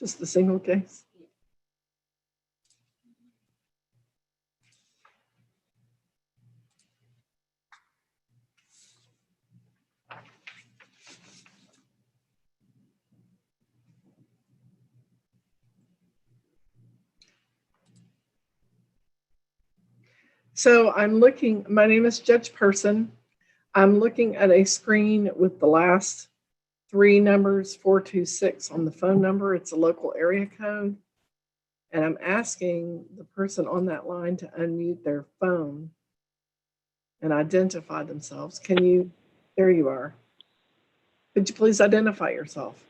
Just the single case? So I'm looking, my name is Judge Person. I'm looking at a screen with the last three numbers, 426 on the phone number. It's a local area code. And I'm asking the person on that line to unmute their phone and identify themselves. Can you, there you are. Could you please identify yourself?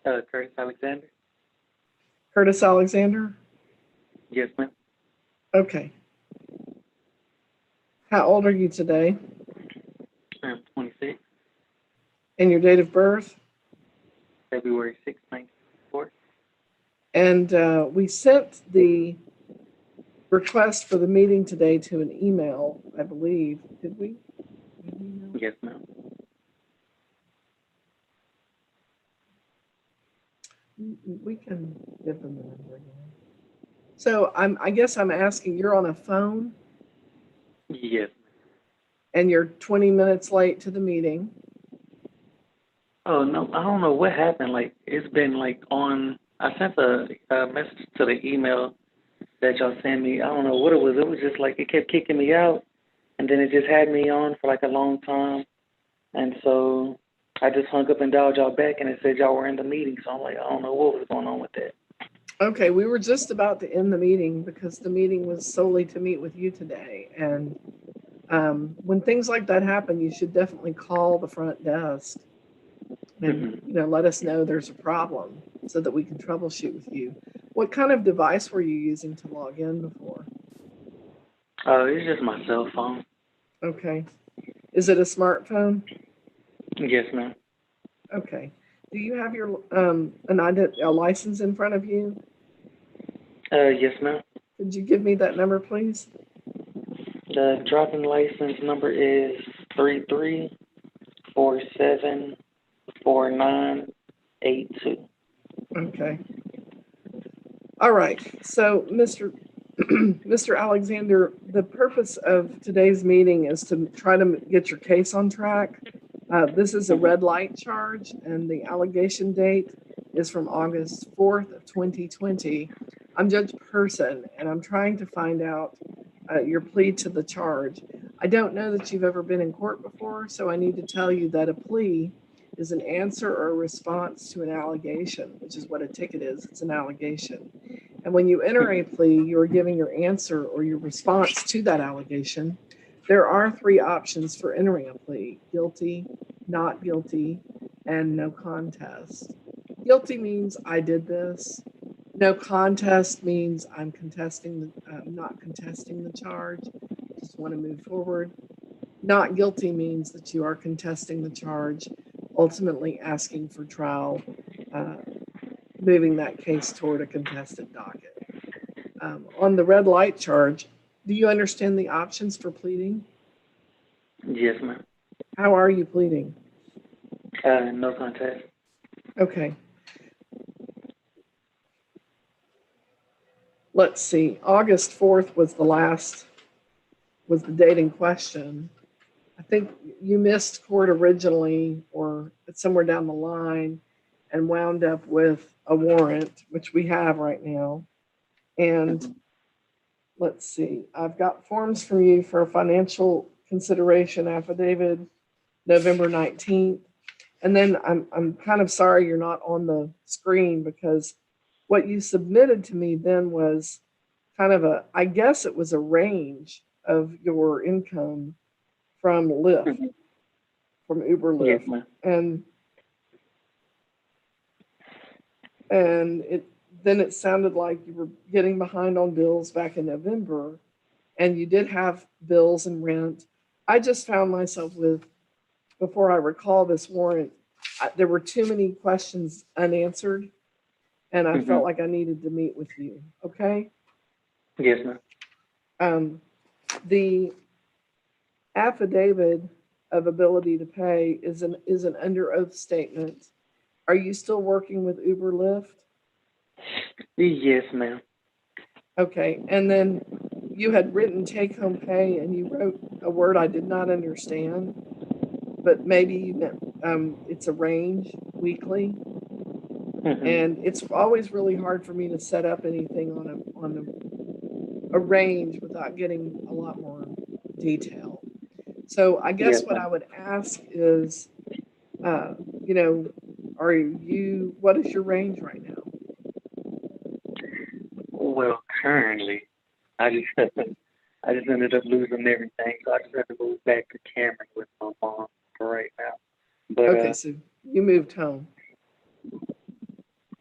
Curtis Alexander. Curtis Alexander? Yes, ma'am. Okay. How old are you today? I'm 26, And your date of birth? February 6, 1994. And we sent the request for the meeting today to an email, I believe. Did we? Yes, ma'am. We can give them the number again. So I guess I'm asking, you're on a phone Yes. and you're 20 minutes late to the meeting. Oh, no, I don't know what happened. Like, it's been like on, I sent a message to the email that y'all sent me. I don't know what it was. It was just like, it kept kicking me out. And then it just had me on for like a long time. And so I just hung up and dialed y'all back and it said y'all were in the meeting. So I'm like, I don't know what was going on with that. Okay, we were just about to end the meeting because the meeting was solely to meet with you today. And when things like that happen, you should definitely call the front desk and let us know there's a problem so that we can troubleshoot with you. What kind of device were you using to log in before? It's just my cell phone. Okay. Is it a smartphone? Yes, ma'am. Okay. Do you have your a license in front of you? Yes, ma'am. Could you give me that number, please? The driving license number is 33474982. Okay. All right. So, Mr. Mr. Alexander, the purpose of today's meeting is to try to get your case on track. This is a red light charge, and the allegation date is from August 4th of 2020. I'm Judge Person, and I'm trying to find out your plea to the charge. I don't know that you've ever been in court before, so I need to tell you that a plea is an answer or a response to an allegation, which is what a ticket is. It's an allegation. And when you enter a plea, you are giving your answer or your response to that allegation. There are three options for entering a plea: guilty, not guilty, and no contest. Guilty means I did this. No contest means I'm not contesting the charge, just want to move forward. Not guilty means that you are contesting the charge, ultimately asking for trial, moving that case toward a contested docket. On the red light charge, do you understand the options for pleading? Yes, ma'am. How are you pleading? No contest. Okay. Let's see. August 4th was the date in question. I think you missed court originally or somewhere down the line and wound up with a warrant, which we have right now. And let's see, I've got forms from you for a financial consideration affidavit, November 19th. And then I'm kind of sorry you're not on the screen because what you submitted to me then was kind of I guess it was a range of your income from Lyft, from Uber Lyft. Yes, ma'am. And then it sounded like you were getting behind on bills back in November, and you did have bills and rent. I just found myself before I recall this warrant, there were too many questions unanswered, and I felt like I needed to meet with you. Okay? Yes, ma'am. The affidavit of ability to pay is an under oath statement. Are you still working with Uber Lyft? Yes, ma'am. Okay, and then you had written take-home pay and you wrote a word I did not understand, but maybe you meant, it's a range weekly. Mhm. And it's always really hard for me to set up anything on a range without getting a lot more detail. So I Yes, guess what ma'am. I would ask is, uh, you know, what is your range right now? Well, currently, I just I just ended up losing everything, so I just had to move back to Cameron with my mom for right now. But Okay, so you moved home.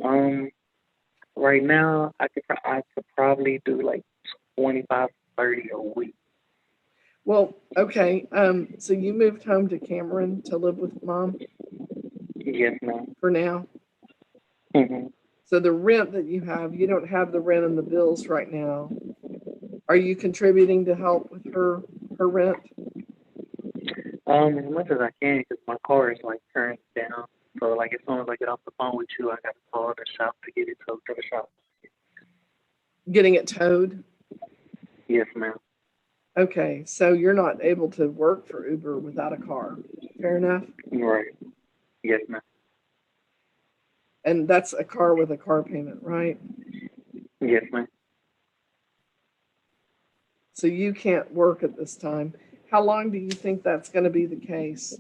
um, right now I could probably do like 25, 30 a week. Well, okay, so you moved home to Cameron to live with mom Yes, ma'am. for now. Mhm. So the rent that you don't have the rent and the bills right now. Are you contributing to help with her rent? As much as I can, because my car is like turned down. So like as soon as I get off the phone with you, I gotta call the shop to get it towed to the shop. Getting it towed? Yes, ma'am. Okay, so you're not able to work for Uber without a car. Fair enough. Right. Yes, ma'am. And that's a car with a car payment, right? Yes, ma'am. So you can't work at this time. How long do you think that's going to be the case?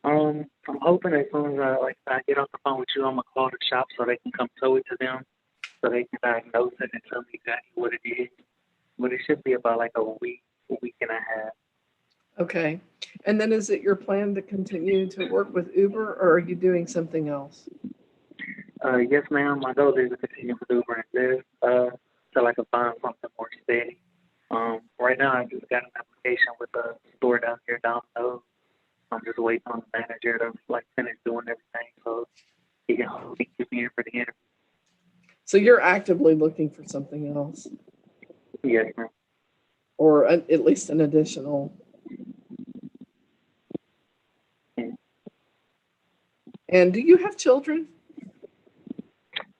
I'm hoping as soon as I get off the phone with you, I'm gonna call the shop so they can come tow it to them, so they can diagnose it and tell me exactly what it is. But it should be about like a week and a half. Okay. And then is it your plan to continue to work with Uber or are you doing something else? Yes, ma'am. My goal is to continue with Uber and Lyft, till I can find something more steady. Right now I just got an application with a store down here down the road. I'm just waiting on the manager to like finish doing everything so he can hopefully get me in for the interview. So you're actively looking for something else Yes, ma'am. or at least an additional. And do you have children?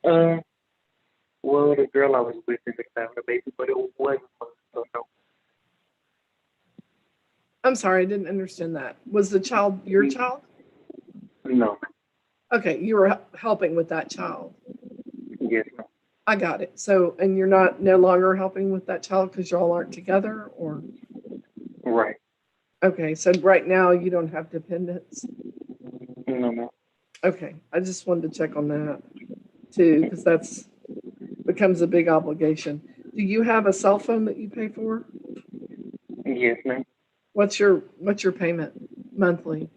Uh, well, the girl I was with is having a baby, but it wasn't fun, so no. I'm sorry, I didn't understand that. Was the child your child? No, Okay, you were helping with that child. yes, ma'am. I got it. So, and you're not no longer helping with that child because y'all aren't together, or Right. okay. So right now you don't have dependents. No, ma'am. Okay, I just wanted to check on that too because that's becomes a big obligation. Do you have a cell phone that you pay for? Yes, ma'am. What's your payment monthly?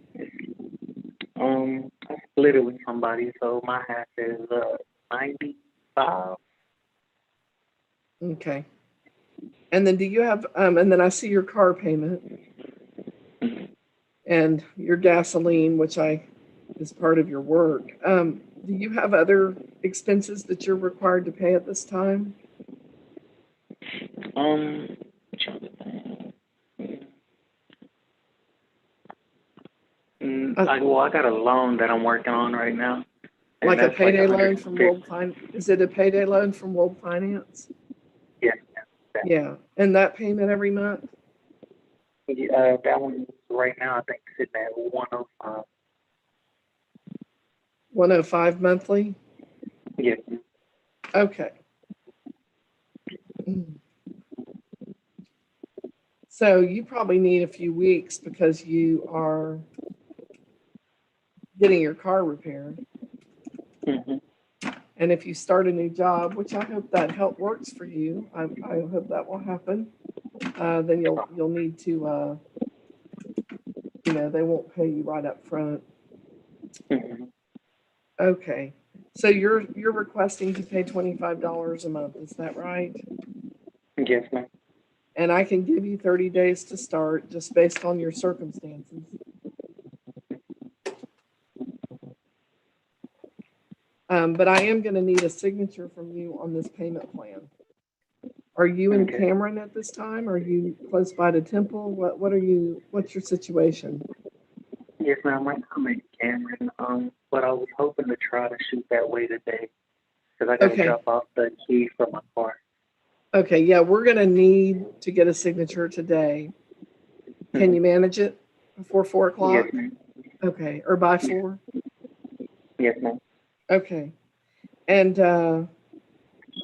I split it with somebody, so my half is 95. Okay. And then do you have and then I see your car payment and your gasoline, which I is part of your work. Do you have other expenses that you're required to pay at this time? Trying to think. Uh, I got a loan that I'm working on right now, and like a that's like payday loan from 150. World Fin? Is it a payday loan from World Finance? Yes, ma'am. Yeah. And that payment every month? That one right now I think sitting at 105. 105 monthly? Yes, Okay. So you probably need a few weeks because you are getting your car repaired. mm-hmm. And if you start a new job, which I hope that help works for you, I hope that will happen. Then you'll need to, they won't pay you right up front. Mm-hmm. Okay, so you're requesting to pay $25 a month, is that right? Yes, ma'am. And I can give you 30 days to start just based on your circumstances. But I am going to need a signature from you on this payment plan. Are you in Okay. Cameron at this time? Are you close by to Temple? What's your situation? Yes, ma'am. Right now I'm in Cameron. But I was hoping to try to shoot that way today. because I got to Okay. drop off the key for my car. Okay, yeah, we're gonna need to get a signature today. Can you manage it before 4 o'clock? Yes, ma'am. Okay, or by 4? Yes, ma'am. Okay. And I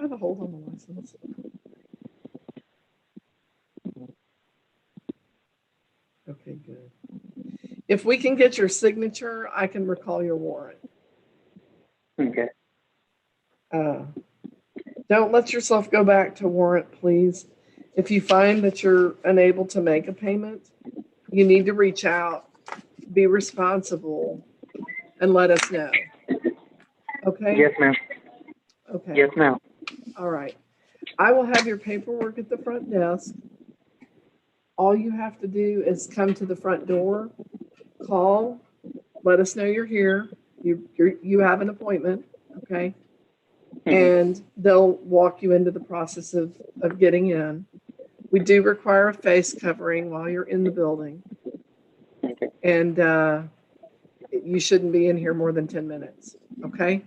have a hold on the license. Okay, good. If we can get your signature, I can recall your warrant. Okay. Don't let yourself go back to warrant, please. If you find that you're unable to make a payment, you need to reach out, be responsible, and let us know. Okay? Yes, ma'am. Okay. Yes, ma'am. All right. I will have your paperwork at the front desk. All you have to do is come to the front door, call, let us know you're here. You have an appointment, okay? And they'll walk you into the process of getting in. We do require a face covering while you're in the building. Okay. And you shouldn't be in here more than 10 minutes, okay?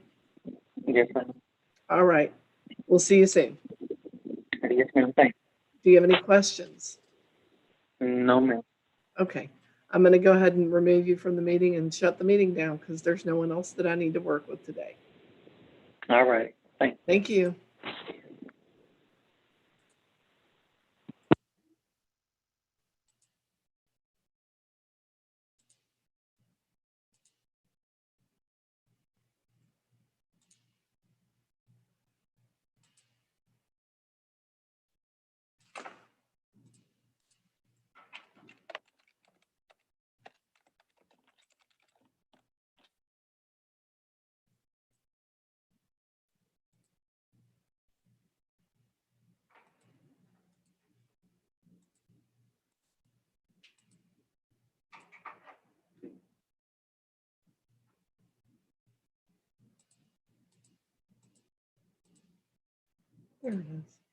Yes, ma'am. All right. We'll see you soon. Yes, ma'am. Thanks. Do you have any questions? No, ma'am. Okay. I'm going to go ahead and remove you from the meeting and shut the meeting down because there's no one else that I need to work with today. All right. Thanks. Thank you. There it is.